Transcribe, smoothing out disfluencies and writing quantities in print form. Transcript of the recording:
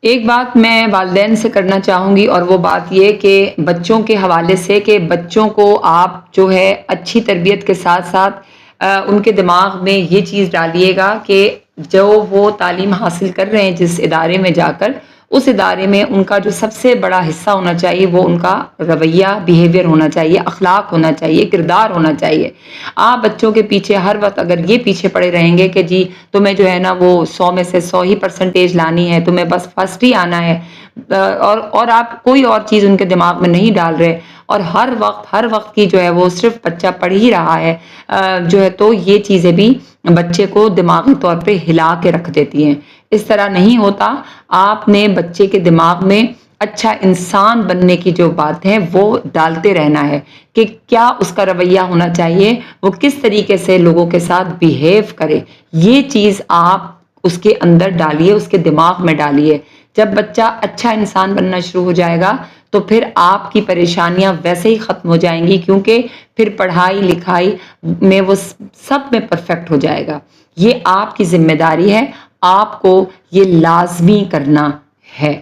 ایک بات میں والدین سے کرنا چاہوں گی، اور وہ بات یہ کہ بچوں کے حوالے سے کہ بچوں کو آپ جو ہے اچھی تربیت کے ساتھ ساتھ ان کے دماغ میں یہ چیز ڈالیے گا کہ جو وہ تعلیم حاصل کر رہے ہیں جس ادارے میں جا کر، اس ادارے میں ان کا جو سب سے بڑا حصہ ہونا چاہیے وہ ان کا رویہ، بیہیویئر ہونا چاہیے، اخلاق ہونا چاہیے، کردار ہونا چاہیے۔ آپ بچوں کے پیچھے ہر وقت اگر یہ پیچھے پڑے رہیں گے کہ جی تمہیں جو ہے نا وہ 100 میں سے 100 ہی پرسنٹیج لانی ہے، تمہیں بس فرسٹ ہی آنا ہے، اور آپ کوئی اور چیز ان کے دماغ میں نہیں ڈال رہے، اور ہر وقت کی جو ہے وہ صرف بچہ پڑھ ہی رہا ہے جو ہے، تو یہ چیزیں بھی بچے کو دماغی طور پہ ہلا کے رکھ دیتی ہیں۔ اس طرح نہیں ہوتا۔ آپ نے بچے کے دماغ میں اچھا انسان بننے کی جو بات ہے وہ ڈالتے رہنا ہے کہ کیا اس کا رویہ ہونا چاہیے، وہ کس طریقے سے لوگوں کے ساتھ بیہیو کرے، یہ چیز آپ اس کے اندر ڈالیے، اس کے دماغ میں ڈالیے۔ جب بچہ اچھا انسان بننا شروع ہو جائے گا تو پھر آپ کی پریشانیاں ویسے ہی ختم ہو جائیں گی، کیونکہ پھر پڑھائی لکھائی میں وہ سب میں پرفیکٹ ہو جائے گا۔ یہ آپ کی ذمہ داری ہے، آپ کو یہ لازمی کرنا ہے۔